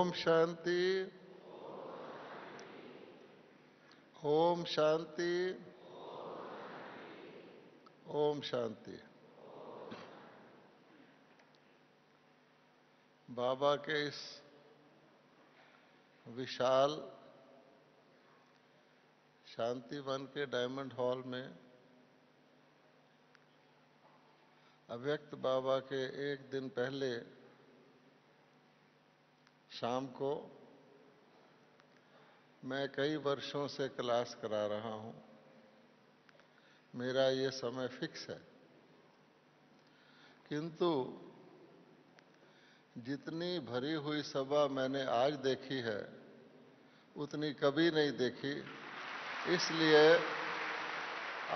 ओम शांति। ओम शांति। ओम शांति। बाबा के इस विशाल शांति वन के डायमंड हॉल में अव्यक्त बाबा के एक दिन पहले शाम को मैं कई वर्षों से क्लास करा रहा हूं। मेरा ये समय फिक्स है, किंतु जितनी भरी हुई सभा मैंने आज देखी है उतनी कभी नहीं देखी। इसलिए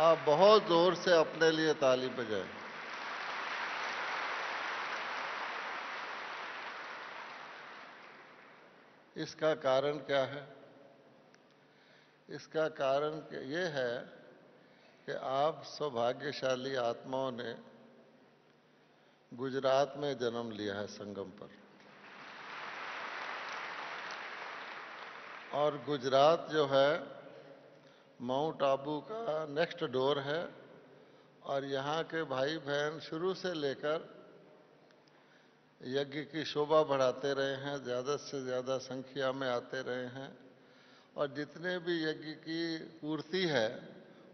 आप बहुत जोर से अपने लिए ताली बजाएं। इसका कारण क्या है? इसका कारण ये है कि आप सौभाग्यशाली आत्माओं ने गुजरात में जन्म लिया है, संगम पर। और गुजरात जो है माउंट आबू का नेक्स्ट डोर है, और यहाँ के भाई बहन शुरू से लेकर यज्ञ की शोभा बढ़ाते रहे हैं, ज़्यादा से ज़्यादा संख्या में आते रहे हैं, और जितने भी यज्ञ की पूर्ति है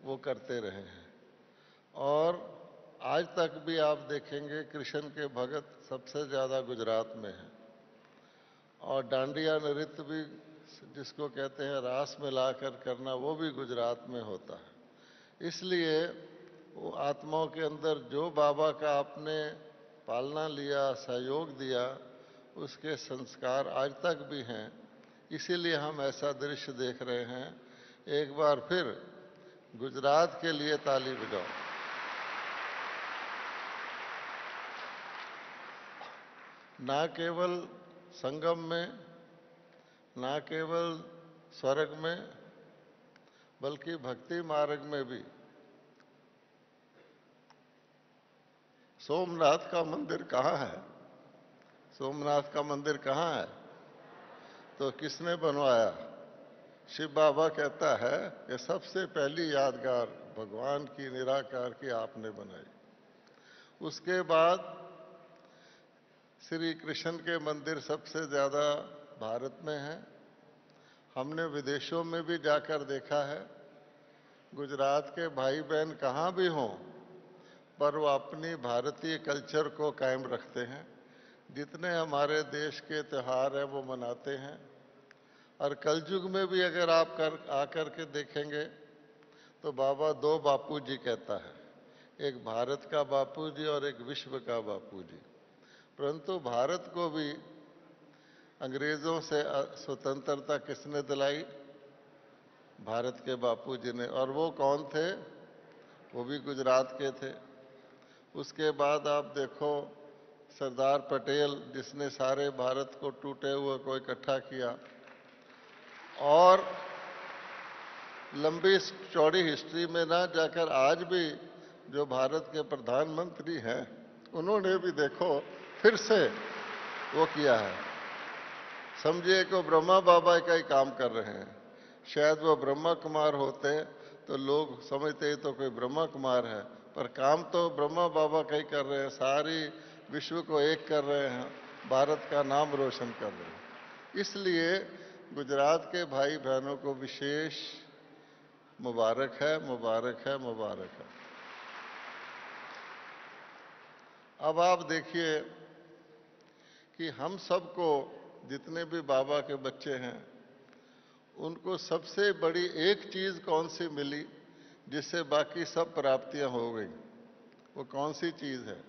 वो करते रहे हैं। और आज तक भी आप देखेंगे कृष्ण के भगत सबसे ज़्यादा गुजरात में हैं। और डांडिया नृत्य भी, जिसको कहते हैं रास मिलाकर करना, वो भी गुजरात में होता है। इसलिए वो आत्माओं के अंदर जो बाबा का आपने पालना लिया, सहयोग दिया, उसके संस्कार आज तक भी हैं। इसीलिए हम ऐसा दृश्य देख रहे हैं। एक बार फिर गुजरात के लिए ताली बजाओ। ना केवल संगम में, ना केवल स्वर्ग में, बल्कि भक्ति मार्ग में भी। सोमनाथ का मंदिर कहाँ है? सोमनाथ का मंदिर कहाँ है? तो किसने बनवाया? शिव बाबा कहता है कि सबसे पहली यादगार भगवान की निराकार की आपने बनाई। उसके बाद श्री कृष्ण के मंदिर सबसे ज़्यादा भारत में हैं। हमने विदेशों में भी जाकर देखा है। गुजरात के भाई बहन कहाँ भी हों, पर वो अपनी भारतीय कल्चर को कायम रखते हैं। जितने हमारे देश के त्यौहार हैं वो मनाते हैं। और कलयुग में भी अगर आप आकर के देखेंगे तो बाबा दो बापू जी कहता है, एक भारत का बापू जी और एक विश्व का बापू जी। परंतु भारत को भी अंग्रेजों से स्वतंत्रता किसने दिलाई? भारत के बापू जी ने। और वो कौन थे? वो भी गुजरात के थे। उसके बाद आप देखो सरदार पटेल, जिसने सारे भारत को टूटे हुए को इकट्ठा किया। और लंबी चौड़ी हिस्ट्री में ना जाकर आज भी जो भारत के प्रधानमंत्री हैं, उन्होंने भी देखो फिर से वो किया है। समझिए कि ब्रह्मा बाबा का ही काम कर रहे हैं। शायद वो ब्रह्मा कुमार होते तो लोग समझते तो कोई ब्रह्मा कुमार है, पर काम तो ब्रह्मा बाबा का ही कर रहे हैं। सारी विश्व को एक कर रहे हैं, भारत का नाम रोशन कर रहे हैं। इसलिए गुजरात के भाई बहनों को विशेष मुबारक है, मुबारक है, मुबारक है। अब आप देखिए कि हम सबको, जितने भी बाबा के बच्चे हैं, उनको सबसे बड़ी एक चीज कौन सी मिली जिससे बाकी सब प्राप्तियां हो गई? वो कौन सी चीज है?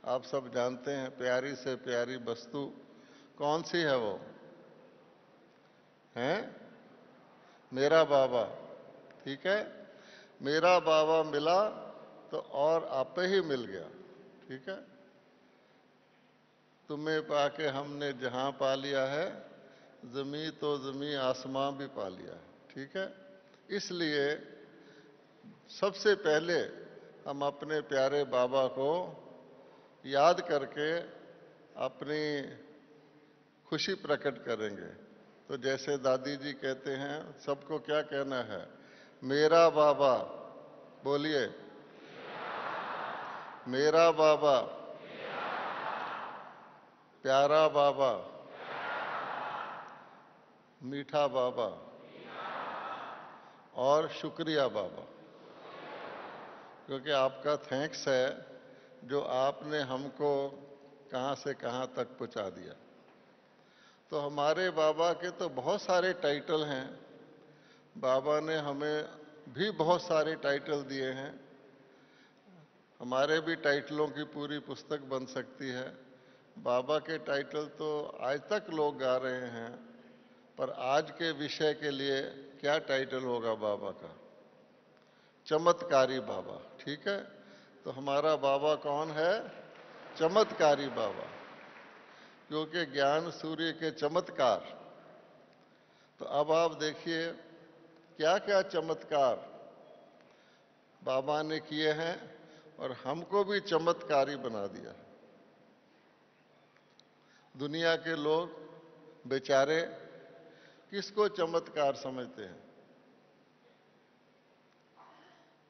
आप सब जानते हैं, प्यारी से प्यारी वस्तु कौन सी है? वो है मेरा बाबा। ठीक है, मेरा बाबा मिला तो और आपे ही मिल गया। ठीक है, तुम्हें पाके हमने जहां पा लिया है, जमी तो जमी आसमां भी पा लिया है। ठीक है, इसलिए सबसे पहले हम अपने प्यारे बाबा को याद करके अपनी खुशी प्रकट करेंगे। तो जैसे दादी जी कहते हैं, सबको क्या कहना है? मेरा बाबा। बोलिए, मेरा बाबा, प्यारा बाबा, मीठा बाबा और शुक्रिया बाबा। क्योंकि आपका थैंक्स है जो आपने हमको कहां से कहां तक पहुंचा दिया। तो हमारे बाबा के तो बहुत सारे टाइटल हैं। बाबा ने हमें भी बहुत सारे टाइटल दिए हैं। हमारे भी टाइटलों की पूरी पुस्तक बन सकती है। बाबा के टाइटल तो आज तक लोग गा रहे हैं, पर आज के विषय के लिए क्या टाइटल होगा बाबा का? चमत्कारी बाबा। ठीक है, तो हमारा बाबा कौन है? चमत्कारी बाबा। क्योंकि ज्ञान सूर्य के चमत्कार। तो अब आप देखिए क्या क्या चमत्कार बाबा ने किए हैं और हमको भी चमत्कारी बना दिया। दुनिया के लोग बेचारे किसको चमत्कार समझते हैं?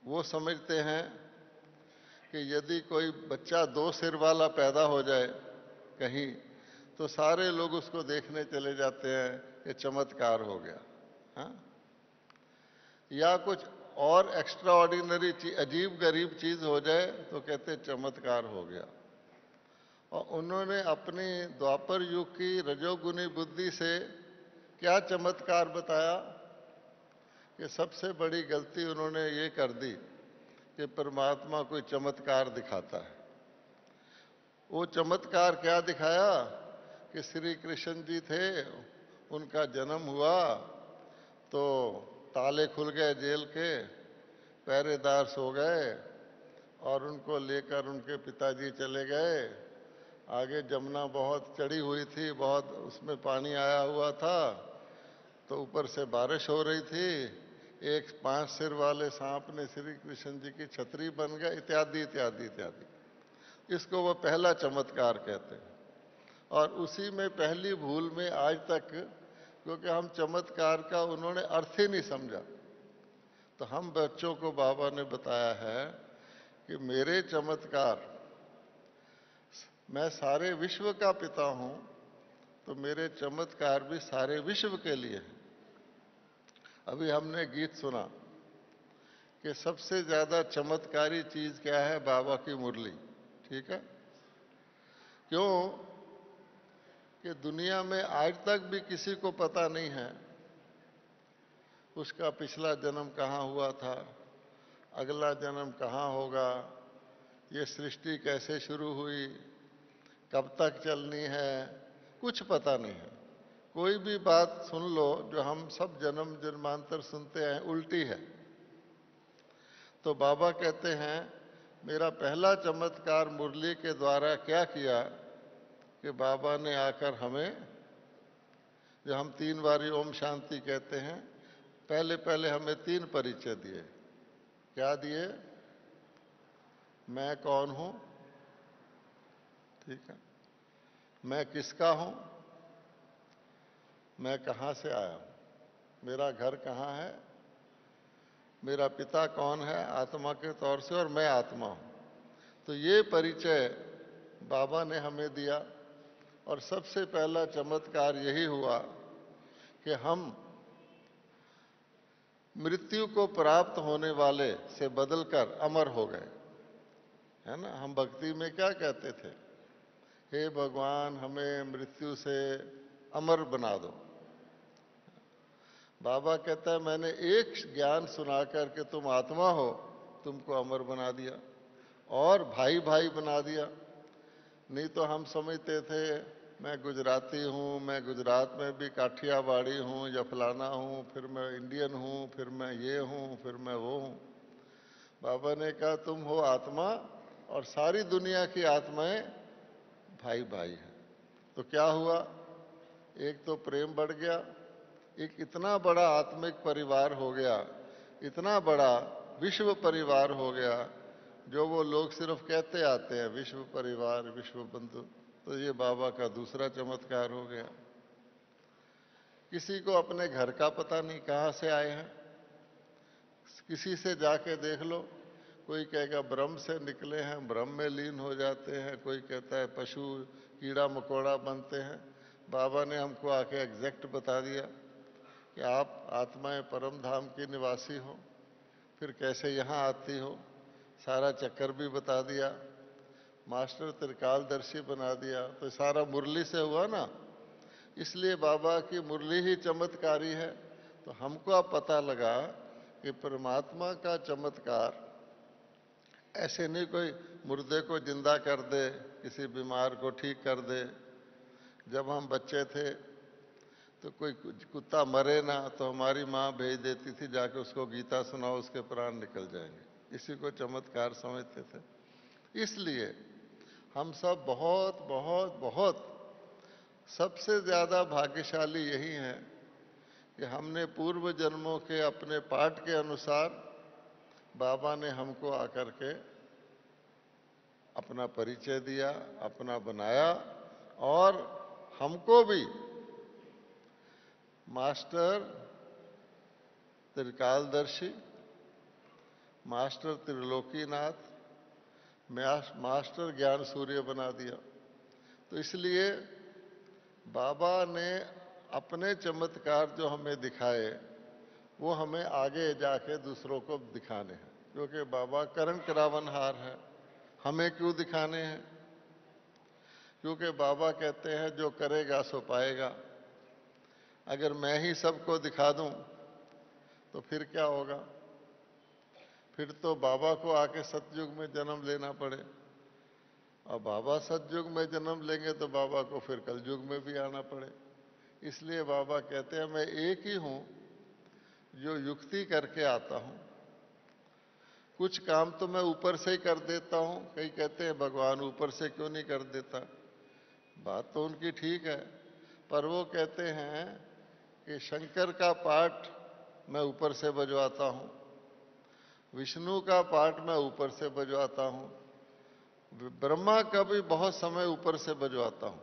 वो समझते हैं कि यदि कोई बच्चा 2 सिर वाला पैदा हो जाए कहीं, तो सारे लोग उसको देखने चले जाते हैं कि चमत्कार हो गया। हाँ? या कुछ और एक्स्ट्रा ऑर्डिनरी अजीब गरीब चीज हो जाए तो कहते चमत्कार हो गया। और उन्होंने अपनी द्वापर युग की रजोगुनी बुद्धि से क्या चमत्कार बताया कि सबसे बड़ी गलती उन्होंने ये कर दी कि परमात्मा कोई चमत्कार दिखाता है। वो चमत्कार क्या दिखाया कि श्री कृष्ण जी थे, उनका जन्म हुआ तो ताले खुल गए जेल के, पहरेदार सो गए और उनको लेकर उनके पिताजी चले गए। आगे जमुना बहुत चढ़ी हुई थी, बहुत उसमें पानी आया हुआ था, तो ऊपर से बारिश हो रही थी। एक 5 सिर वाले सांप ने श्री कृष्ण जी की छतरी बन गए, इत्यादि इत्यादि इत्यादि। इसको वो पहला चमत्कार कहते हैं। और उसी में पहली भूल में आज तक, क्योंकि हम चमत्कार का उन्होंने अर्थ ही नहीं समझा, तो हम बच्चों को बाबा ने बताया है कि मेरे चमत्कार, मैं सारे विश्व का पिता हूं, तो मेरे चमत्कार भी सारे विश्व के लिए हैं। अभी हमने गीत सुना कि सबसे ज्यादा चमत्कारी चीज क्या है? बाबा की मुरली। ठीक है, क्यों कि दुनिया में आज तक भी किसी को पता नहीं है उसका पिछला जन्म कहाँ हुआ था, अगला जन्म कहाँ होगा, ये सृष्टि कैसे शुरू हुई, कब तक चलनी है, कुछ पता नहीं है। कोई भी बात सुन लो जो हम सब जन्म जन्मांतर सुनते हैं, उल्टी है। तो बाबा कहते हैं मेरा पहला चमत्कार मुरली के द्वारा क्या किया कि बाबा ने आकर हमें, जो हम 3 बारी ओम शांति कहते हैं, पहले पहले हमें 3 परिचय दिए। क्या दिए? मैं कौन हूं, ठीक है, मैं किसका हूं, मैं कहां से आया हूं, मेरा घर कहां है, मेरा पिता कौन है आत्मा के तौर से, और मैं आत्मा हूं। तो ये परिचय बाबा ने हमें दिया। और सबसे पहला चमत्कार यही हुआ कि हम मृत्यु को प्राप्त होने वाले से बदलकर अमर हो गए। है ना? हम भक्ति में क्या कहते थे? हे भगवान, हमें मृत्यु से अमर बना दो। बाबा कहता है मैंने एक ज्ञान सुना करके तुम आत्मा हो, तुमको अमर बना दिया और भाई भाई बना दिया। नहीं तो हम समझते थे मैं गुजराती हूँ, मैं गुजरात में भी काठियावाड़ी हूँ या फलाना हूँ, फिर मैं इंडियन हूँ, फिर मैं ये हूँ, फिर मैं वो हूँ। बाबा ने कहा तुम हो आत्मा और सारी दुनिया की आत्माएं भाई भाई हैं। तो क्या हुआ? एक तो प्रेम बढ़ गया, एक इतना बड़ा आत्मिक परिवार हो गया, इतना बड़ा विश्व परिवार हो गया, जो वो लोग सिर्फ कहते आते हैं विश्व परिवार, विश्व बंधु। तो ये बाबा का दूसरा चमत्कार हो गया। किसी को अपने घर का पता नहीं कहाँ से आए हैं, किसी से जाके देख लो, कोई कहेगा ब्रह्म से निकले हैं, ब्रह्म में लीन हो जाते हैं, कोई कहता है पशु कीड़ा मकोड़ा बनते हैं। बाबा ने हमको आके एग्जैक्ट बता दिया कि आप आत्माएं परम धाम की निवासी हो, फिर कैसे यहाँ आती हो, सारा चक्कर भी बता दिया, मास्टर त्रिकालदर्शी बना दिया। तो सारा मुरली से हुआ ना, इसलिए बाबा की मुरली ही चमत्कारी है। तो हमको अब पता लगा कि परमात्मा का चमत्कार ऐसे नहीं कोई मुर्दे को जिंदा कर दे, किसी बीमार को ठीक कर दे। जब हम बच्चे थे तो कोई कुत्ता मरे ना तो हमारी माँ भेज देती थी, जाके उसको गीता सुनाओ, उसके प्राण निकल जाएंगे। इसी को चमत्कार समझते थे। इसलिए हम सब बहुत बहुत बहुत सबसे ज्यादा भाग्यशाली यही हैं कि हमने पूर्व जन्मों के अपने पाठ के अनुसार बाबा ने हमको आकर के अपना परिचय दिया, अपना बनाया, और हमको भी मास्टर त्रिकालदर्शी, मास्टर त्रिलोकीनाथ, मास्टर ज्ञान सूर्य बना दिया। तो इसलिए बाबा ने अपने चमत्कार जो हमें दिखाए वो हमें आगे जाके दूसरों को दिखाने हैं, क्योंकि बाबा करण करावनहार है। हमें क्यों दिखाने हैं? क्योंकि बाबा कहते हैं जो करेगा सो पाएगा। अगर मैं ही सबको दिखा दूं तो फिर क्या होगा? फिर तो बाबा को आके सतयुग में जन्म लेना पड़े, और बाबा सतयुग में जन्म लेंगे तो बाबा को फिर कलयुग में भी आना पड़े। इसलिए बाबा कहते हैं मैं एक ही हूं जो युक्ति करके आता हूं। कुछ काम तो मैं ऊपर से ही कर देता हूं। कई कहते हैं भगवान ऊपर से क्यों नहीं कर देता? बात तो उनकी ठीक है, पर वो कहते हैं कि शंकर का पाठ मैं ऊपर से बजवाता हूं, विष्णु का पाठ मैं ऊपर से बजवाता हूं, ब्रह्मा का भी बहुत समय ऊपर से बजवाता हूं।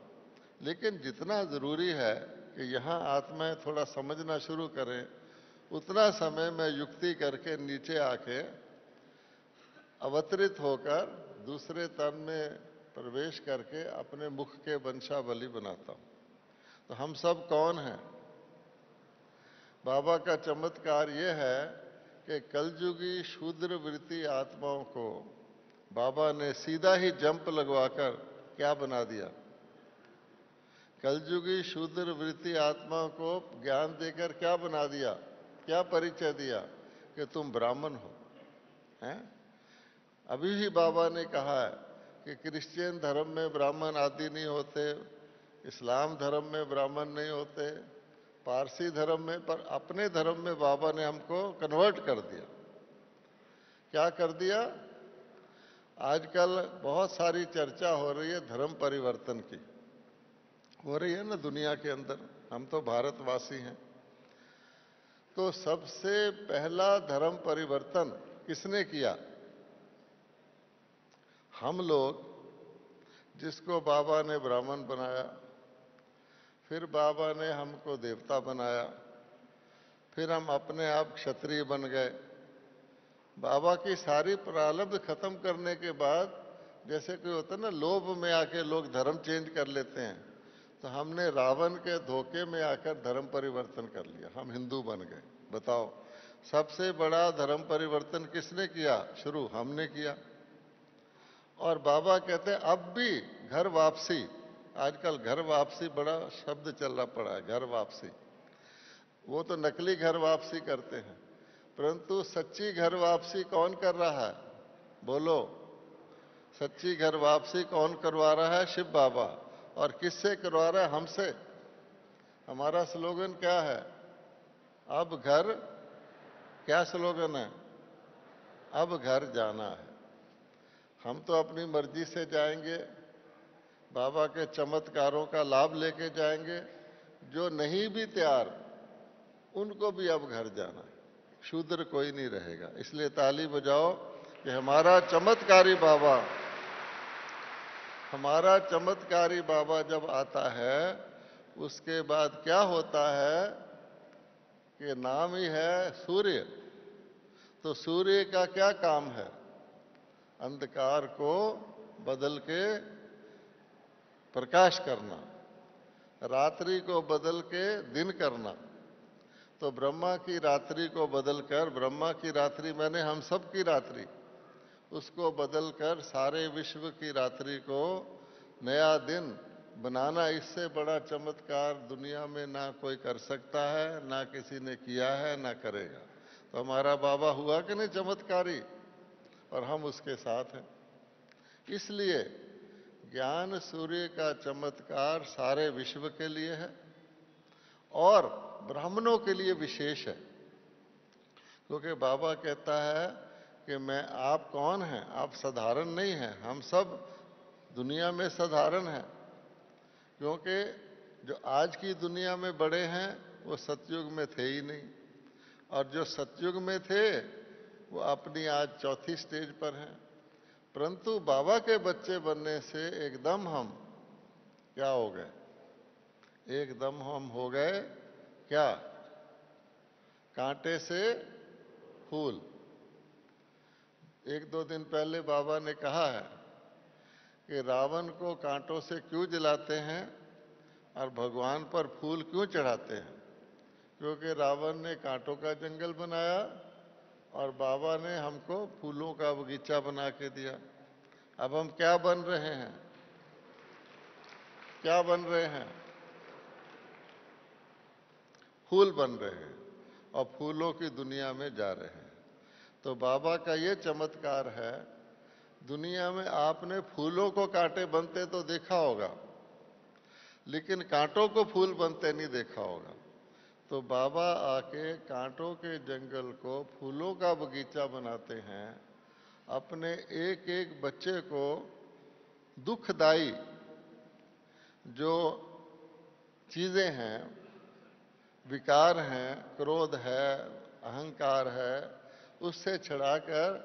लेकिन जितना जरूरी है कि यहाँ आत्माएं थोड़ा समझना शुरू करें, उतना समय मैं युक्ति करके नीचे आके अवतरित होकर दूसरे तन में प्रवेश करके अपने मुख के वंशावली बनाता हूं। तो हम सब कौन हैं? बाबा का चमत्कार ये है कि कलयुगी शूद्र वृत्ति आत्माओं को बाबा ने सीधा ही जंप लगवाकर क्या बना दिया? कलयुगी शूद्र वृत्ति आत्माओं को ज्ञान देकर क्या बना दिया? क्या परिचय दिया? कि तुम ब्राह्मण हो। हैं? अभी भी बाबा ने कहा है कि क्रिश्चियन धर्म में ब्राह्मण आदि नहीं होते, इस्लाम धर्म में ब्राह्मण नहीं होते, पारसी धर्म में, पर अपने धर्म में बाबा ने हमको कन्वर्ट कर दिया। क्या कर दिया? आजकल बहुत सारी चर्चा हो रही है धर्म परिवर्तन की, हो रही है ना दुनिया के अंदर। हम तो भारतवासी हैं। तो सबसे पहला धर्म परिवर्तन किसने किया? हम लोग, जिसको बाबा ने ब्राह्मण बनाया, फिर बाबा ने हमको देवता बनाया, फिर हम अपने आप क्षत्रिय बन गए। बाबा की सारी प्रारब्ध खत्म करने के बाद, जैसे कोई होता है ना लोभ में आके लोग धर्म चेंज कर लेते हैं, तो हमने रावण के धोखे में आकर धर्म परिवर्तन कर लिया, हम हिंदू बन गए। बताओ, सबसे बड़ा धर्म परिवर्तन किसने किया शुरू? हमने किया। और बाबा कहते हैं अब भी घर वापसी, आजकल घर वापसी बड़ा शब्द चल रहा पड़ा है, घर वापसी। वो तो नकली घर वापसी करते हैं, परंतु सच्ची घर वापसी कौन कर रहा है? बोलो, सच्ची घर वापसी कौन करवा रहा है? शिव बाबा। और किससे करवा रहा है? हमसे। हमारा स्लोगन क्या है? अब घर, क्या स्लोगन है? अब घर जाना है। हम तो अपनी मर्जी से जाएंगे, बाबा के चमत्कारों का लाभ लेके जाएंगे। जो नहीं भी तैयार, उनको भी अब घर जाना है, शूद्र कोई नहीं रहेगा। इसलिए ताली बजाओ कि हमारा चमत्कारी बाबा, हमारा चमत्कारी बाबा जब आता है उसके बाद क्या होता है कि नाम ही है सूर्य। तो सूर्य का क्या काम है? अंधकार को बदल के प्रकाश करना, रात्रि को बदल के दिन करना। तो ब्रह्मा की रात्रि को बदलकर, ब्रह्मा की रात्रि मैंने हम सब की रात्रि, उसको बदलकर सारे विश्व की रात्रि को नया दिन बनाना, इससे बड़ा चमत्कार दुनिया में ना कोई कर सकता है, ना किसी ने किया है, ना करेगा। तो हमारा बाबा हुआ कि नहीं चमत्कारी, और हम उसके साथ हैं। इसलिए ज्ञान सूर्य का चमत्कार सारे विश्व के लिए है और ब्राह्मणों के लिए विशेष है। क्योंकि बाबा कहता है कि मैं, आप कौन हैं? आप साधारण नहीं हैं, हम सब दुनिया में साधारण हैं। क्योंकि जो आज की दुनिया में बड़े हैं वो सतयुग में थे ही नहीं, और जो सतयुग में थे वो अपनी आज चौथी स्टेज पर हैं। परंतु बाबा के बच्चे बनने से एकदम हम क्या हो गए? एकदम हम हो गए क्या? कांटे से फूल। एक दो दिन पहले बाबा ने कहा है कि रावण को कांटों से क्यों जलाते हैं और भगवान पर फूल क्यों चढ़ाते हैं? क्योंकि रावण ने कांटों का जंगल बनाया और बाबा ने हमको फूलों का बगीचा बना के दिया। अब हम क्या बन रहे हैं? क्या बन रहे हैं? फूल बन रहे हैं और फूलों की दुनिया में जा रहे हैं। तो बाबा का ये चमत्कार है, दुनिया में आपने फूलों को कांटे बनते तो देखा होगा, लेकिन कांटों को फूल बनते नहीं देखा होगा। तो बाबा आके कांटों के जंगल को फूलों का बगीचा बनाते हैं। अपने एक एक बच्चे को दुखदाई जो चीजें हैं, विकार हैं, क्रोध है, अहंकार है, उससे छड़ाकर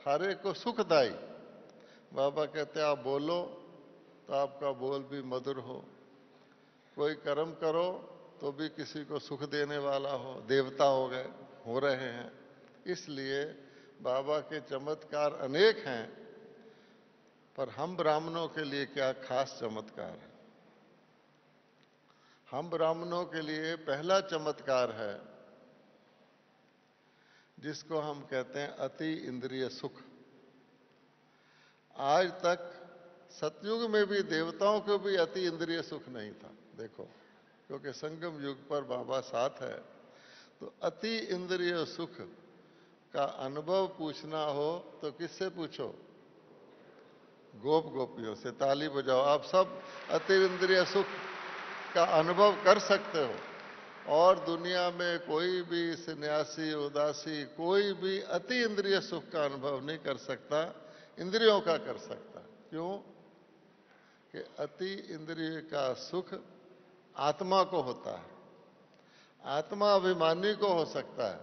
हर एक को सुखदाई। बाबा कहते हैं आप बोलो तो आपका बोल भी मधुर हो, कोई कर्म करो तो भी किसी को सुख देने वाला हो। देवता हो गए, हो रहे हैं। इसलिए बाबा के चमत्कार अनेक हैं, पर हम ब्राह्मणों के लिए क्या खास चमत्कार है? हम ब्राह्मणों के लिए पहला चमत्कार है जिसको हम कहते हैं अति इंद्रिय सुख। आज तक सतयुग में भी देवताओं को भी अति इंद्रिय सुख नहीं था, देखो, क्योंकि संगम युग पर बाबा साथ है। तो अति इंद्रिय सुख का अनुभव पूछना हो तो किससे पूछो? गोप गोपियों से। ताली बजाओ, आप सब अति इंद्रिय सुख का अनुभव कर सकते हो। और दुनिया में कोई भी सन्यासी, उदासी, कोई भी अति इंद्रिय सुख का अनुभव नहीं कर सकता, इंद्रियों का कर सकता। क्यों? कि अति इंद्रिय का सुख आत्मा को होता है। आत्मा अभिमानी को हो सकता है,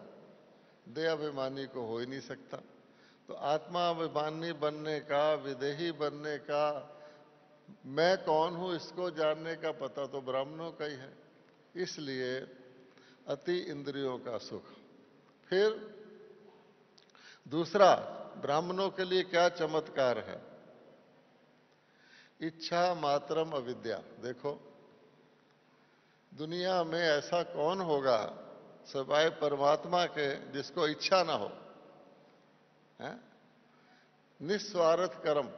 देह अभिमानी को हो ही नहीं सकता। तो आत्मा अभिमानी बनने का, विदेही बनने का, मैं कौन हूं इसको जानने का पता तो ब्राह्मणों का ही है। इसलिए अति इंद्रियों का सुख। फिर दूसरा, ब्राह्मणों के लिए क्या चमत्कार है? इच्छा मात्रम अविद्या। देखो, दुनिया में ऐसा कौन होगा सिवाय परमात्मा के जिसको इच्छा ना हो? है? निस्वार्थ कर्म।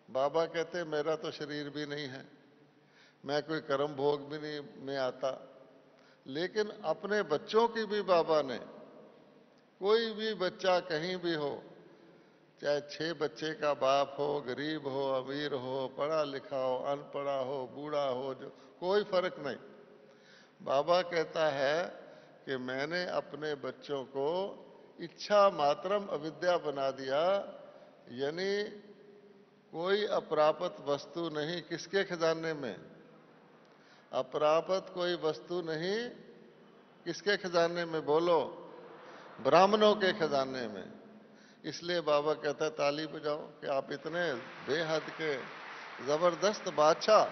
बाबा कहते मेरा तो शरीर भी नहीं है, मैं कोई कर्म भोग भी नहीं में आता, लेकिन अपने बच्चों की भी बाबा ने, कोई भी बच्चा कहीं भी हो, चाहे 6 बच्चे का बाप हो, गरीब हो, अमीर हो, पढ़ा लिखा हो, अनपढ़ा हो, बूढ़ा हो, जो कोई फर्क नहीं। बाबा कहता है कि मैंने अपने बच्चों को इच्छा मात्रम अविद्या बना दिया, यानी कोई अप्राप्त वस्तु नहीं। किसके खजाने में? अप्राप्त कोई वस्तु नहीं। किसके खजाने में? बोलो। ब्राह्मणों के खजाने में। इसलिए बाबा कहता है ताली बजाओ कि आप इतने बेहद के जबरदस्त बादशाह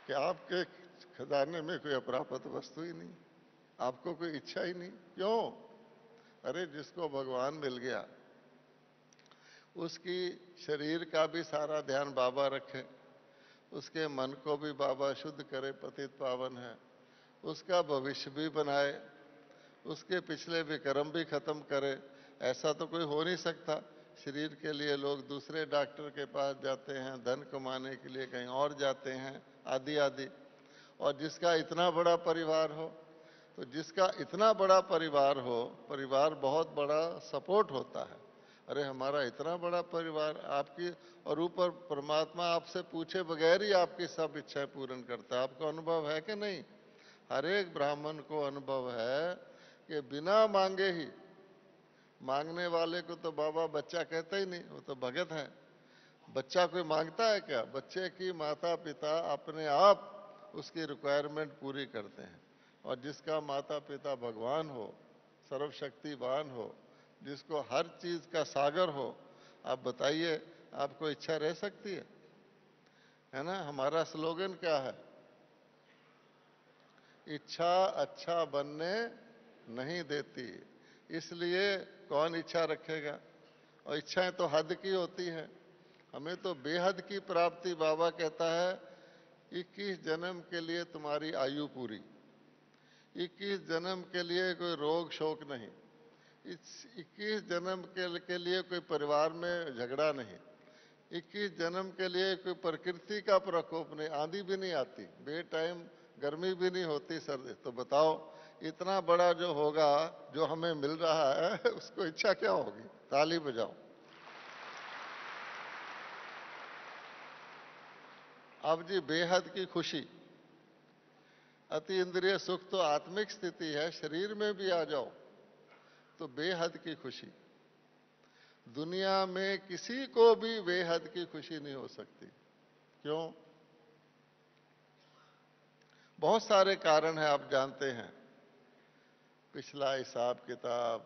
कि आपके खजाने में कोई अप्राप्त वस्तु ही नहीं, आपको कोई इच्छा ही नहीं। क्यों? अरे जिसको भगवान मिल गया उसकी शरीर का भी सारा ध्यान बाबा रखे, उसके मन को भी बाबा शुद्ध करे, पतित पावन है, उसका भविष्य भी बनाए, उसके पिछले विक्रम भी खत्म करे। ऐसा तो कोई हो नहीं सकता। शरीर के लिए लोग दूसरे डॉक्टर के पास जाते हैं, धन कमाने के लिए कहीं और जाते हैं, आदि आदि। और जिसका इतना बड़ा परिवार हो, तो जिसका इतना बड़ा परिवार हो, परिवार बहुत बड़ा सपोर्ट होता है। अरे हमारा इतना बड़ा परिवार आपकी, और ऊपर परमात्मा आपसे पूछे बगैर ही आपकी सब इच्छाएं पूर्ण करता है। आपको अनुभव है कि नहीं? हर एक ब्राह्मण को अनुभव है कि बिना मांगे ही, मांगने वाले को तो बाबा बच्चा कहता ही नहीं, वो तो भगत है। बच्चा कोई मांगता है क्या? बच्चे की माता पिता अपने आप उसकी रिक्वायरमेंट पूरी करते हैं। और जिसका माता पिता भगवान हो, सर्वशक्तिवान हो, जिसको हर चीज का सागर हो, आप बताइए आपको इच्छा रह सकती है ना? हमारा स्लोगन क्या है? इच्छा अच्छा बनने नहीं देती। इसलिए कौन इच्छा रखेगा? और इच्छाएं तो हद की होती हैं। हमें तो बेहद की प्राप्ति, बाबा कहता है 21 जन्म के लिए तुम्हारी आयु पूरी, 21 जन्म के लिए कोई रोग शोक नहीं, 21 जन्म के लिए कोई परिवार में झगड़ा नहीं, 21 जन्म के लिए कोई प्रकृति का प्रकोप नहीं, आंधी भी नहीं आती, बे टाइम गर्मी भी नहीं होती, सर्दी। तो बताओ इतना बड़ा जो होगा, जो हमें मिल रहा है, उसको इच्छा क्या होगी? ताली बजाओ। अब जी बेहद की खुशी, अति इंद्रिय सुख तो आत्मिक स्थिति है, शरीर में भी आ जाओ तो बेहद की खुशी। दुनिया में किसी को भी बेहद की खुशी नहीं हो सकती। क्यों? बहुत सारे कारण हैं, आप जानते हैं। पिछला हिसाब किताब,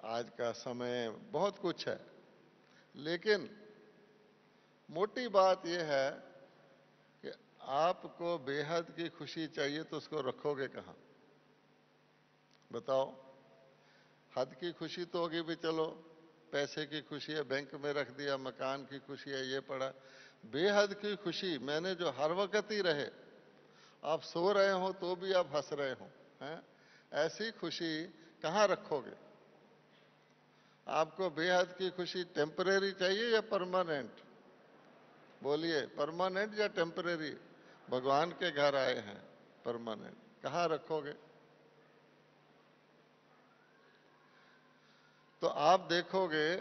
आज का समय, बहुत कुछ है। लेकिन मोटी बात यह है कि आपको बेहद की खुशी चाहिए तो उसको रखोगे कहां? बताओ। हद की खुशी तो होगी भी, चलो पैसे की खुशी है, बैंक में रख दिया, मकान की खुशी है, ये पड़ा। बेहद की खुशी मैंने जो हर वक्त ही रहे, आप सो रहे हो तो भी आप हंस रहे हो, हैं? ऐसी खुशी कहां रखोगे? आपको बेहद की खुशी टेम्परेरी चाहिए या परमानेंट? बोलिए, परमानेंट या टेम्परेरी? भगवान के घर आए हैं, परमानेंट कहां रखोगे? तो आप देखोगे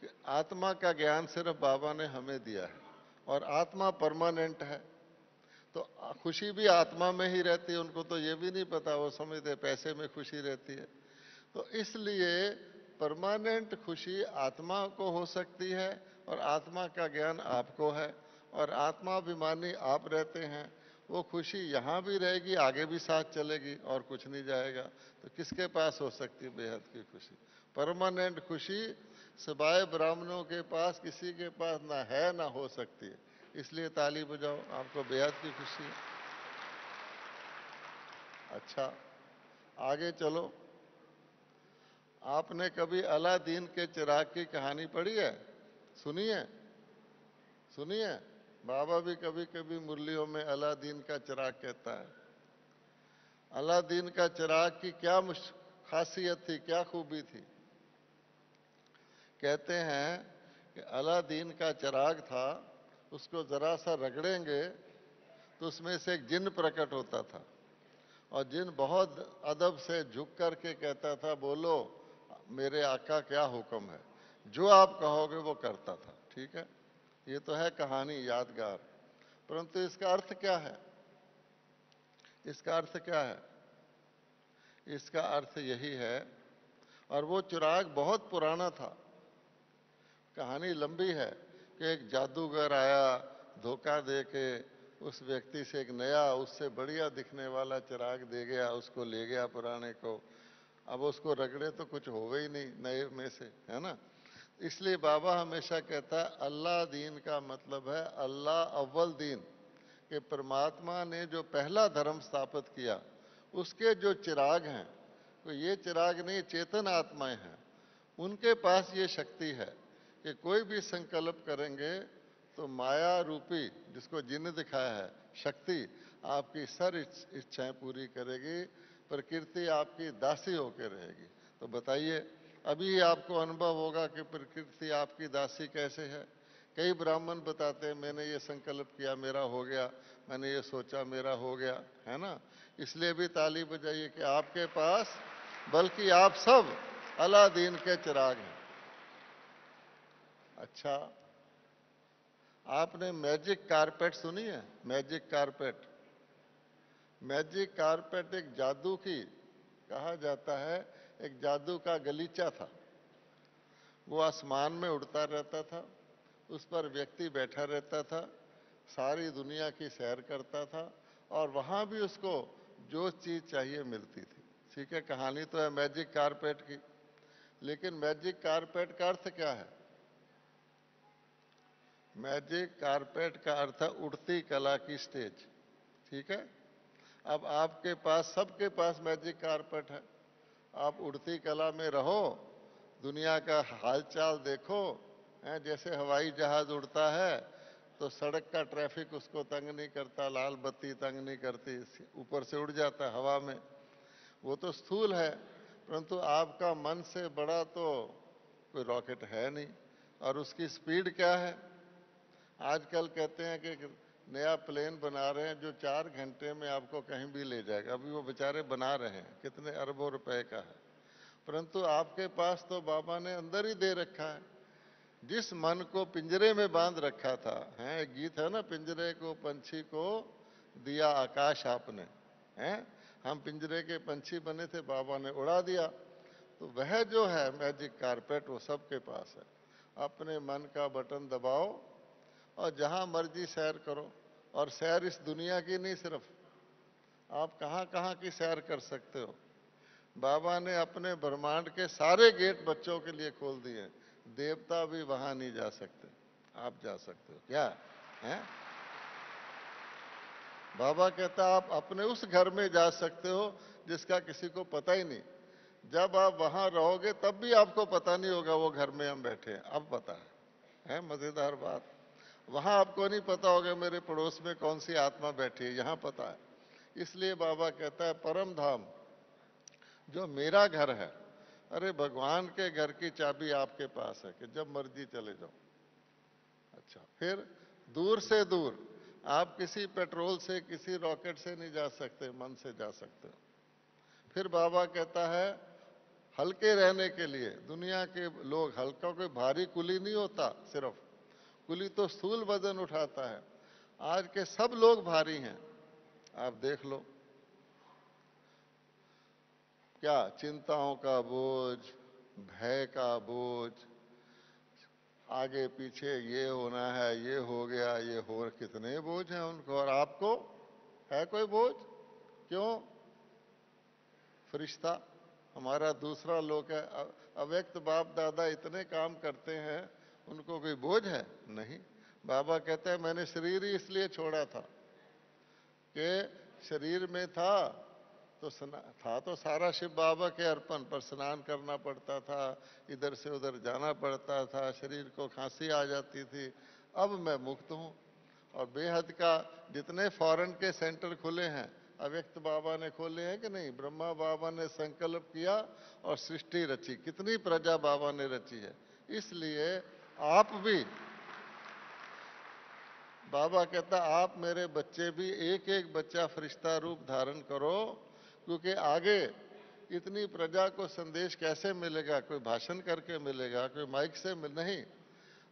कि आत्मा का ज्ञान सिर्फ बाबा ने हमें दिया है, और आत्मा परमानेंट है। तो खुशी भी आत्मा में ही रहती है। उनको तो ये भी नहीं पता, वो समझते पैसे में खुशी रहती है। तो इसलिए परमानेंट खुशी आत्मा को हो सकती है, और आत्मा का ज्ञान आपको है, और आत्माभिमानी आप रहते हैं। वो खुशी यहाँ भी रहेगी, आगे भी साथ चलेगी, और कुछ नहीं जाएगा। तो किसके पास हो सकती है बेहद की खुशी? परमानेंट खुशी सिवाय ब्राह्मणों के पास किसी के पास ना है, ना हो सकती है। इसलिए ताली बजाओ, आपको बेहद की खुशी है। अच्छा, आगे चलो। आपने कभी अलादीन के चिराग की कहानी पढ़ी है? सुनी है? सुनी है? बाबा भी कभी कभी मुरलियों में अलादीन का चिराग कहता है। अलादीन का चिराग की क्या खासियत थी, क्या खूबी थी? कहते हैं कि अलादीन का चिराग था, उसको जरा सा रगड़ेंगे तो उसमें से एक जिन्न प्रकट होता था, और जिन्न बहुत अदब से झुक करके कहता था, बोलो मेरे आका क्या हुक्म है, जो आप कहोगे वो करता था। ठीक है, ये तो है कहानी यादगार, परंतु इसका अर्थ क्या है? इसका अर्थ क्या है? इसका अर्थ यही है, और वो चिराग बहुत पुराना था। कहानी लंबी है कि एक जादूगर आया, धोखा दे के उस व्यक्ति से एक नया, उससे बढ़िया दिखने वाला चिराग दे गया, उसको ले गया पुराने को। अब उसको रगड़े तो कुछ होगा ही नहीं नए में से, है ना? इसलिए बाबा हमेशा कहता है अल्लाह दीन का मतलब है अल्लाह अव्वल दीन, कि परमात्मा ने जो पहला धर्म स्थापित किया उसके जो चिराग हैं, तो ये चिराग नहीं, चेतन आत्माएं हैं, उनके पास ये शक्ति है कि कोई भी संकल्प करेंगे तो माया रूपी, जिसको जिन्न दिखाया है, शक्ति आपकी सर इच्छाएं पूरी करेगी, प्रकृति आपकी दासी होकर रहेगी। तो बताइए, अभी आपको अनुभव होगा कि प्रकृति आपकी दासी कैसे है। कई ब्राह्मण बताते हैं मैंने ये संकल्प किया मेरा हो गया, मैंने ये सोचा मेरा हो गया, है ना। इसलिए भी ताली बजाइए कि आपके पास, बल्कि आप सब अलादीन के चिराग हैं। अच्छा, आपने मैजिक कारपेट सुनी है? मैजिक कारपेट, मैजिक कारपेट एक जादू की, कहा जाता है एक जादू का गलीचा था। वो आसमान में उड़ता रहता था, उस पर व्यक्ति बैठा रहता था, सारी दुनिया की सैर करता था, और वहां भी उसको जो चीज चाहिए मिलती थी। ठीक है, कहानी तो है मैजिक कारपेट की, लेकिन मैजिक कारपेट का अर्थ क्या है? मैजिक कारपेट का अर्थ है उड़ती कला की स्टेज। ठीक है, अब आपके पास, सबके पास मैजिक कारपेट है। आप उड़ती कला में रहो, दुनिया का हालचाल देखो, हैं, जैसे हवाई जहाज उड़ता है तो सड़क का ट्रैफिक उसको तंग नहीं करता, लाल बत्ती तंग नहीं करती, ऊपर से उड़ जाता है हवा में। वो तो स्थूल है, परंतु आपका मन से बड़ा तो कोई रॉकेट है नहीं। और उसकी स्पीड क्या है? आजकल कहते हैं कि नया प्लेन बना रहे हैं जो 4 घंटे में आपको कहीं भी ले जाएगा। अभी वो बेचारे बना रहे हैं, कितने अरबों रुपए का है, परंतु आपके पास तो बाबा ने अंदर ही दे रखा है। जिस मन को पिंजरे में बांध रखा था, है एक गीत है ना, पिंजरे को पंछी को दिया आकाश आपने, हैं, हम पिंजरे के पंछी बने थे, बाबा ने उड़ा दिया। तो वह जो है मैजिक कारपेट, वो सबके पास है। अपने मन का बटन दबाओ और जहां मर्जी सैर करो। और सैर इस दुनिया की नहीं, सिर्फ आप कहां कहां की सैर कर सकते हो। बाबा ने अपने ब्रह्मांड के सारे गेट बच्चों के लिए खोल दिए, देवता भी वहां नहीं जा सकते, आप जा सकते हो। क्या है? बाबा कहता आप अपने उस घर में जा सकते हो जिसका किसी को पता ही नहीं। जब आप वहां रहोगे तब भी आपको पता नहीं होगा वो घर में हम बैठे हैं, अब पता है मजेदार बात। वहां आपको नहीं पता होगा मेरे पड़ोस में कौन सी आत्मा बैठी है, यहां पता है। इसलिए बाबा कहता है परम धाम जो मेरा घर है, अरे भगवान के घर की चाबी आपके पास है कि जब मर्जी चले जाओ। अच्छा, फिर दूर से दूर, आप किसी पेट्रोल से, किसी रॉकेट से नहीं जा सकते, मन से जा सकते हो। फिर बाबा कहता है हल्के रहने के लिए, दुनिया के लोग हल्का, कोई भारी कुली नहीं होता, सिर्फ कुली तो स्थूल वजन उठाता है। आज के सब लोग भारी हैं, आप देख लो। क्या चिंताओं का बोझ, भय का बोझ, आगे पीछे ये होना है, ये हो गया, ये हो, कितने बोझ हैं उनको। और आपको है कोई बोझ? क्यों? फरिश्ता हमारा दूसरा लोक है। अव्यक्त बाप दादा इतने काम करते हैं, उनको कोई बोझ है? नहीं। बाबा कहते हैं मैंने शरीर ही इसलिए छोड़ा था कि शरीर में था तो सारा शिव बाबा के अर्पण, पर स्नान करना पड़ता था, इधर से उधर जाना पड़ता था, शरीर को खांसी आ जाती थी। अब मैं मुक्त हूं। और बेहद का जितने फॉरेन के सेंटर खुले हैं, अव्यक्त बाबा ने खोले हैं कि नहीं? ब्रह्मा बाबा ने संकल्प किया और सृष्टि रची, कितनी प्रजा बाबा ने रची है। इसलिए आप भी, बाबा कहता आप मेरे बच्चे भी, एक एक बच्चा फरिश्ता रूप धारण करो, क्योंकि आगे इतनी प्रजा को संदेश कैसे मिलेगा? कोई भाषण करके मिलेगा, कोई माइक से नहीं,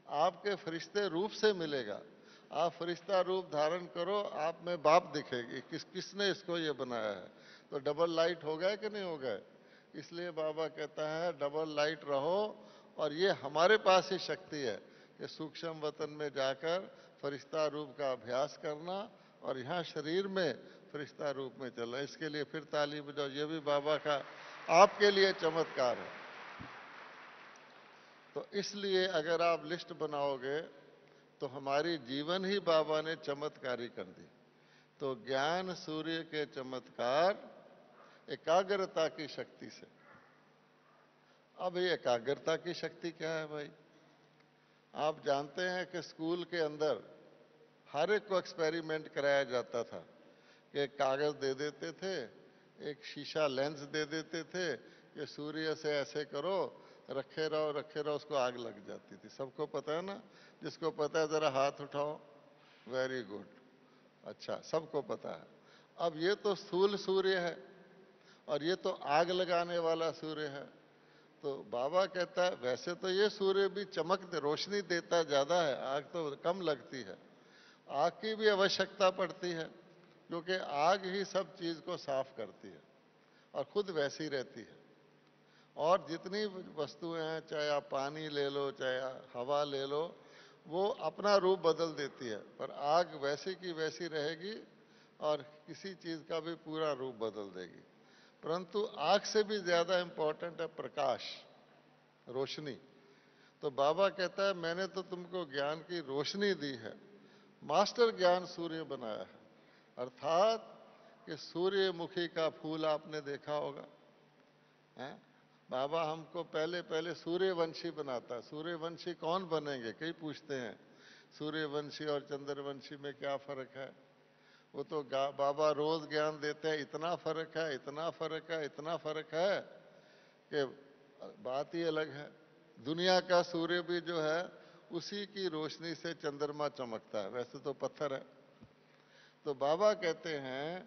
आपके फरिश्ते रूप से मिलेगा। आप फरिश्ता रूप धारण करो, आप में बाप दिखेगी, किसने इसको ये बनाया है। तो डबल लाइट हो गए कि नहीं हो गए? इसलिए बाबा कहता है डबल लाइट रहो। और ये हमारे पास ही शक्ति है कि सूक्ष्म वतन में जाकर फरिश्ता रूप का अभ्यास करना और यहाँ शरीर में फरिश्ता रूप में चलना। इसके लिए फिर ताली बजाओ, ये भी बाबा का आपके लिए चमत्कार है। तो इसलिए अगर आप लिस्ट बनाओगे तो हमारी जीवन ही बाबा ने चमत्कारी कर दी। तो ज्ञान सूर्य के चमत्कार एकाग्रता की शक्ति से। अब ये एकाग्रता की शक्ति क्या है भाई? आप जानते हैं कि स्कूल के अंदर हर एक को एक्सपेरिमेंट कराया जाता था कि एक कागज दे देते थे, एक शीशा लेंस दे देते थे कि सूर्य से ऐसे करो, रखे रहो, उसको आग लग जाती थी। सबको पता है ना? जिसको पता है जरा हाथ उठाओ। वेरी गुड, अच्छा, सबको पता है। अब ये तो स्थूल सूर्य है और ये तो आग लगाने वाला सूर्य है। तो बाबा कहता है वैसे तो ये सूर्य भी चमक रोशनी देता ज्यादा है, आग तो कम लगती है। आग की भी आवश्यकता पड़ती है क्योंकि आग ही सब चीज को साफ करती है और खुद वैसी रहती है। और जितनी वस्तुएं हैं, चाहे आप पानी ले लो, चाहे हवा ले लो, वो अपना रूप बदल देती है, पर आग वैसी की वैसी रहेगी और किसी चीज का भी पूरा रूप बदल देगी। परंतु आग से भी ज्यादा इंपॉर्टेंट है प्रकाश, रोशनी। तो बाबा कहता है मैंने तो तुमको ज्ञान की रोशनी दी है, मास्टर ज्ञान सूर्य बनाया है। अर्थात कि सूर्यमुखी का फूल आपने देखा होगा, है? बाबा हमको पहले पहले सूर्यवंशी बनाता है। सूर्यवंशी कौन बनेंगे? कई पूछते हैं सूर्यवंशी और चंद्रवंशी में क्या फर्क है। वो तो बाबा रोज ज्ञान देते हैं, इतना फर्क है, इतना फर्क है, इतना फर्क है कि बात ही अलग है। दुनिया का सूर्य भी जो है उसी की रोशनी से चंद्रमा चमकता है, वैसे तो पत्थर है। तो बाबा कहते हैं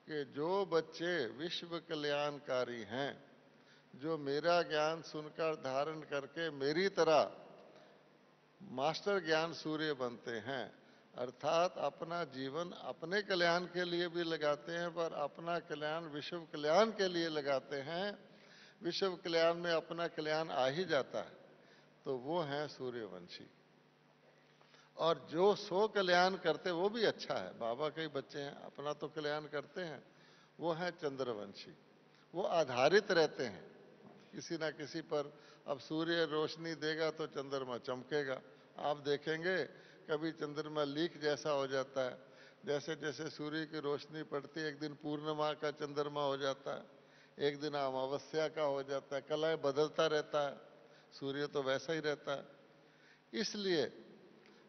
कि जो बच्चे विश्व कल्याणकारी हैं, जो मेरा ज्ञान सुनकर धारण करके मेरी तरह मास्टर ज्ञान सूर्य बनते हैं, अर्थात अपना जीवन अपने कल्याण के लिए भी लगाते हैं, पर अपना कल्याण विश्व कल्याण के लिए लगाते हैं, विश्व कल्याण में अपना कल्याण आ ही जाता है, तो वो हैं सूर्यवंशी। और जो सो कल्याण करते वो भी अच्छा है। बाबा के बच्चे हैं, अपना तो कल्याण करते हैं, वो हैं चंद्रवंशी। वो आधारित रहते हैं किसी ना किसी पर। अब सूर्य रोशनी देगा तो चंद्रमा चमकेगा। आप देखेंगे कभी चंद्रमा लीक जैसा हो जाता है, जैसे जैसे सूर्य की रोशनी पड़ती है, एक दिन पूर्णिमा का चंद्रमा हो जाता है, एक दिन अमावस्या का हो जाता है, कलाएं बदलता रहता है। सूर्य तो वैसा ही रहता है। इसलिए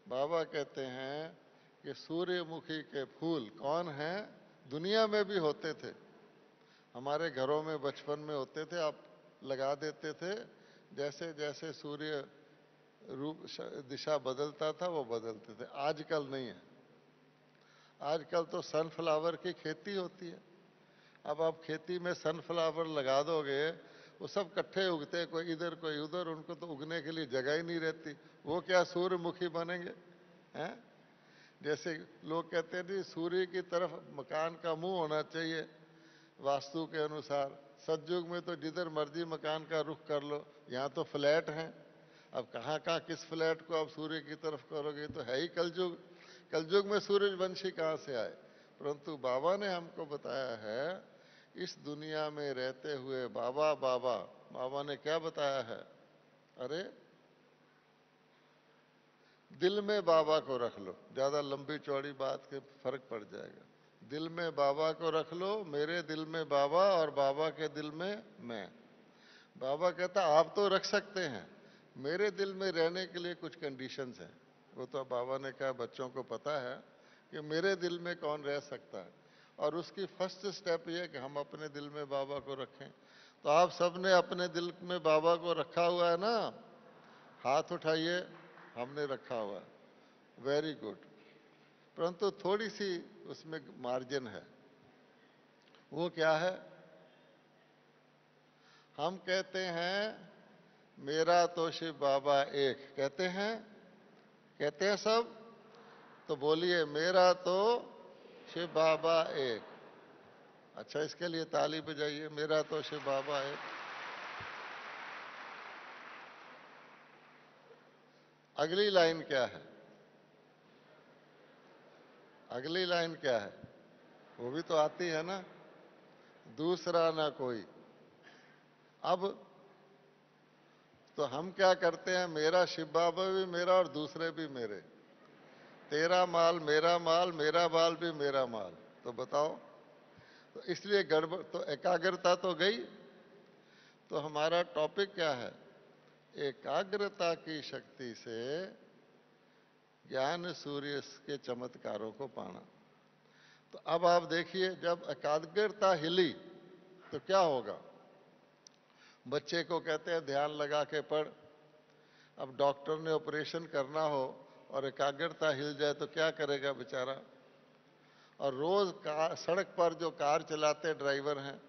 बाबा कहते हैं कि सूर्यमुखी के फूल कौन हैं? दुनिया में भी होते थे, हमारे घरों में बचपन में होते थे, आप लगा देते थे। जैसे जैसे सूर्य रूप दिशा बदलता था वो बदलते थे। आजकल नहीं है, आजकल तो सनफ्लावर की खेती होती है। अब आप खेती में सनफ्लावर लगा दोगे, वो सब इकट्ठे उगते, कोई इधर कोई उधर, उनको तो उगने के लिए जगह ही नहीं रहती। वो क्या सूर्यमुखी बनेंगे? हैं? जैसे लोग कहते हैं जी सूर्य की तरफ मकान का मुंह होना चाहिए वास्तु के अनुसार। सतयुग में तो जिधर मर्जी मकान का रुख कर लो, यहाँ तो फ्लैट हैं। अब कहाँ कहाँ किस फ्लैट को आप सूर्य की तरफ करोगे? तो है ही कलयुग। कलयुग में सूर्यवंशी कहाँ से आए? परंतु बाबा ने हमको बताया है, इस दुनिया में रहते हुए बाबा बाबा बाबा ने क्या बताया है? अरे दिल में बाबा को रख लो। ज्यादा लंबी चौड़ी बात के फर्क पड़ जाएगा। दिल में बाबा को रख लो, मेरे दिल में बाबा और बाबा के दिल में मैं। बाबा कहता आप तो रख सकते हैं, मेरे दिल में रहने के लिए कुछ कंडीशंस हैं। वो तो बाबा ने कहा बच्चों को पता है कि मेरे दिल में कौन रह सकता है, और उसकी फर्स्ट स्टेप ये कि हम अपने दिल में बाबा को रखें। तो आप सबने अपने दिल में बाबा को रखा हुआ है ना? हाथ उठाइए। हमने रखा हुआ है, वेरी गुड। परंतु थोड़ी सी उसमें मार्जिन है। वो क्या है? हम कहते हैं मेरा तो शिव बाबा एक, कहते हैं सब। तो बोलिए मेरा तो शिव बाबा एक। अच्छा, इसके लिए ताली बजाइए। मेरा तो शिव बाबा एक। अगली लाइन क्या है? अगली लाइन क्या है? वो भी तो आती है ना, दूसरा ना कोई। अब तो हम क्या करते हैं, मेरा शिव बाबा भी मेरा और दूसरे भी मेरे। तेरा माल, मेरा माल भी मेरा माल। तो बताओ, तो इसलिए गड़बड़, तो एकाग्रता तो गई। तो हमारा टॉपिक क्या है? एकाग्रता की शक्ति से ज्ञान सूर्य के चमत्कारों को पाना। तो अब आप देखिए, जब एकाग्रता हिली तो क्या होगा? बच्चे को कहते हैं ध्यान लगा के पढ़। अब डॉक्टर ने ऑपरेशन करना हो और एकाग्रता हिल जाए तो क्या करेगा बेचारा? और रोज सड़क पर जो कार चलाते ड्राइवर हैं,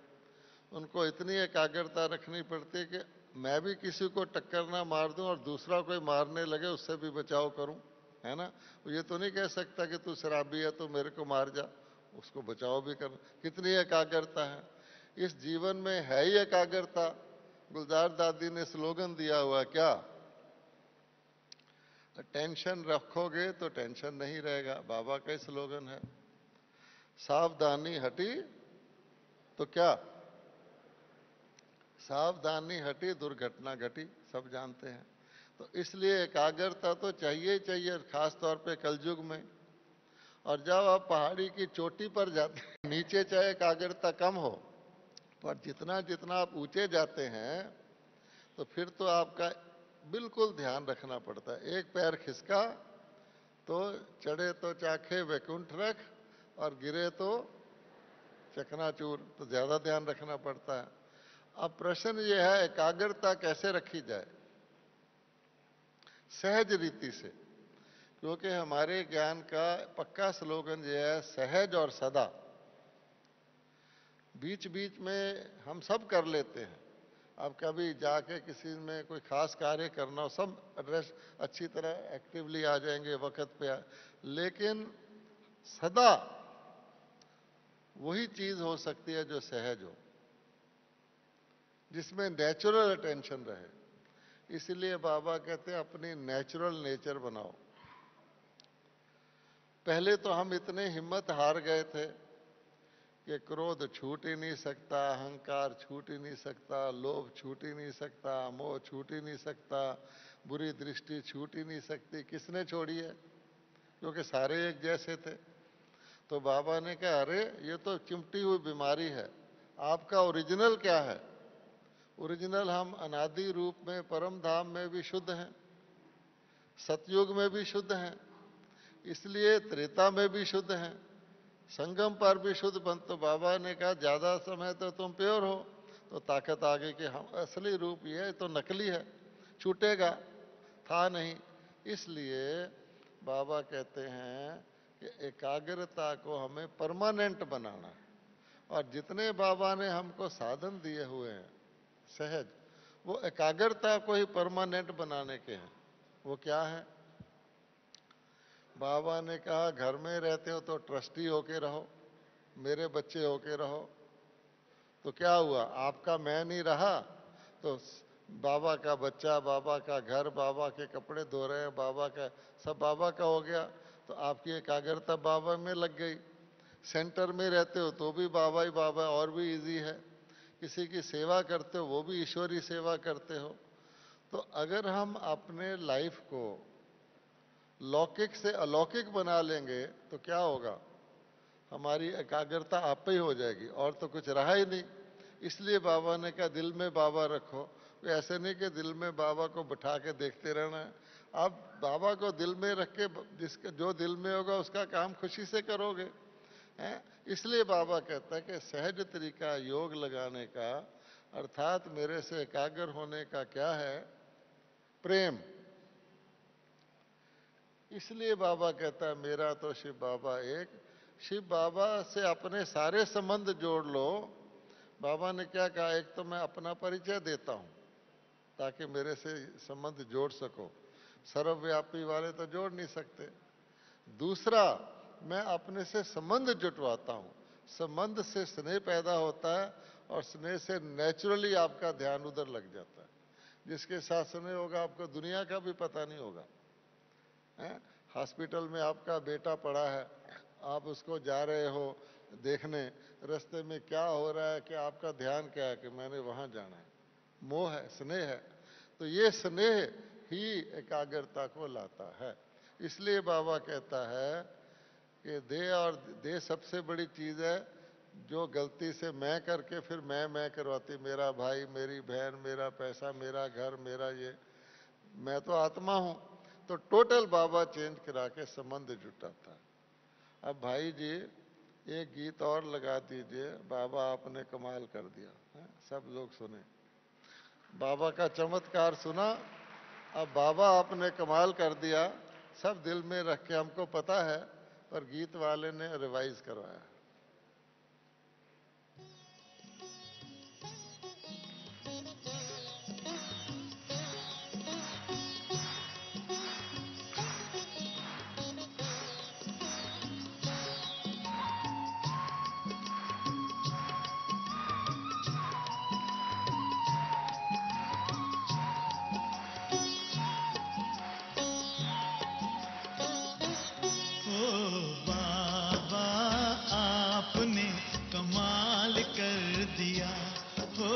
उनको इतनी एकाग्रता रखनी पड़ती है कि मैं भी किसी को टक्कर ना मार दूं और दूसरा कोई मारने लगे उससे भी बचाव करूं, है ना? ये तो नहीं कह सकता कि तू शराबी है तो मेरे को मार जा, उसको बचाव भी करना। कितनी एकाग्रता है इस जीवन में, है ही एकाग्रता। गुलजार दादी ने स्लोगन दिया हुआ क्या? टेंशन रखोगे तो टेंशन नहीं रहेगा, बाबा का स्लोगन है। सावधानी हटी तो क्या? सावधानी हटी दुर्घटना घटी, सब जानते हैं। तो इसलिए एकाग्रता तो चाहिए ही चाहिए, खास तौर पे कलयुग में। और जब आप पहाड़ी की चोटी पर जाते हैं, नीचे चाहे एकाग्रता कम हो, पर जितना जितना आप ऊंचे जाते हैं तो फिर तो आपका बिल्कुल ध्यान रखना पड़ता है। एक पैर खिसका तो चढ़े तो चाखे वैकुंठ रख, और गिरे तो चकनाचूर, तो ज्यादा ध्यान रखना पड़ता है। अब प्रश्न ये है, एकाग्रता कैसे रखी जाए? सहज रीति से, क्योंकि हमारे ज्ञान का पक्का स्लोगन ये है, सहज और सदा। बीच बीच में हम सब कर लेते हैं। अब कभी जाके किसी में कोई खास कार्य करना हो, सब एड्रेस अच्छी तरह एक्टिवली आ जाएंगे वक्त पे लेकिन सदा वही चीज हो सकती है जो सहज हो, जिसमें नेचुरल अटेंशन रहे। इसलिए बाबा कहते हैं अपनी नेचुरल नेचर बनाओ। पहले तो हम इतने हिम्मत हार गए थे कि क्रोध छूट ही नहीं सकता, अहंकार छूट ही नहीं सकता, लोभ छूट ही नहीं सकता, मोह छूट ही नहीं सकता, बुरी दृष्टि छूट ही नहीं सकती। किसने छोड़ी है? क्योंकि सारे एक जैसे थे। तो बाबा ने कहा, अरे ये तो चिमटी हुई बीमारी है, आपका ओरिजिनल क्या है? ओरिजिनल हम अनादि रूप में परम धाम में भी शुद्ध हैं, सतयुग में भी शुद्ध हैं, इसलिए त्रेता में भी शुद्ध हैं, संगम पर भी शुद्ध बन। तो बाबा ने कहा ज्यादा समय तो तुम प्योर हो, तो ताकत आ गई कि हम असली रूप ये तो नकली है, छूटेगा, था नहीं। इसलिए बाबा कहते हैं कि एकाग्रता को हमें परमानेंट बनाना है। और जितने बाबा ने हमको साधन दिए हुए हैं सहज, वो एकाग्रता को ही परमानेंट बनाने के हैं। वो क्या है? बाबा ने कहा घर में रहते हो तो ट्रस्टी होके रहो, मेरे बच्चे होके रहो। तो क्या हुआ? आपका मैं नहीं रहा तो बाबा का बच्चा, बाबा का घर, बाबा के कपड़े धो रहे हैं, बाबा का सब बाबा का हो गया। तो आपकी एकाग्रता बाबा में लग गई। सेंटर में रहते हो तो भी बाबा ही बाबा, और भी इजी है। किसी की सेवा करते हो वो भी ईश्वरी सेवा करते हो। तो अगर हम अपने लाइफ को लौकिक से अलौकिक बना लेंगे तो क्या होगा? हमारी एकाग्रता आप ही हो जाएगी, और तो कुछ रहा ही नहीं। इसलिए बाबा ने कहा दिल में बाबा रखो। ऐसे नहीं कि दिल में बाबा को बिठा के देखते रहना है। आप बाबा को दिल में रख के जिसका जो दिल में होगा उसका काम खुशी से करोगे, हैं? इसलिए बाबा कहता है कि सहज तरीका योग लगाने का, अर्थात मेरे से एकाग्र होने का क्या है? प्रेम। इसलिए बाबा कहता है मेरा तो शिव बाबा एक। शिव बाबा से अपने सारे संबंध जोड़ लो। बाबा ने क्या कहा? एक तो मैं अपना परिचय देता हूं ताकि मेरे से संबंध जोड़ सको, सर्वव्यापी वाले तो जोड़ नहीं सकते। दूसरा, मैं अपने से संबंध जुटवाता हूं, संबंध से स्नेह पैदा होता है, और स्नेह से नेचुरली आपका ध्यान उधर लग जाता है। जिसके साथ स्नेह होगा आपको दुनिया का भी पता नहीं होगा। हॉस्पिटल में आपका बेटा पड़ा है, आप उसको जा रहे हो देखने, रास्ते में क्या हो रहा है कि आपका ध्यान क्या है कि मैंने वहां जाना है। मोह है, स्नेह है। तो ये स्नेह ही एकाग्रता को लाता है। इसलिए बाबा कहता है कि दे, और दे सबसे बड़ी चीज है जो गलती से मैं करके फिर मैं करवाती, मेरा भाई, मेरी बहन, मेरा पैसा, मेरा घर, मेरा ये, मैं तो आत्मा हूं। तो टोटल बाबा चेंज करा के संबंध जुटाता है। अब भाई जी एक गीत और लगा दीजिए, बाबा आपने कमाल कर दिया है? सब लोग सुने, बाबा का चमत्कार सुना। अब बाबा आपने कमाल कर दिया, सब दिल में रख के हमको पता है, पर गीत वाले ने रिवाइज करवाया। बाबा आपने कमाल कर दिया, हो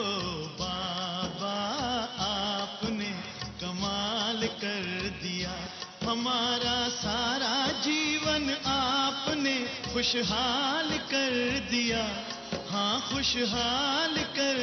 बाबा आपने कमाल कर दिया। हमारा सारा जीवन आपने खुशहाल कर दिया, हाँ खुशहाल कर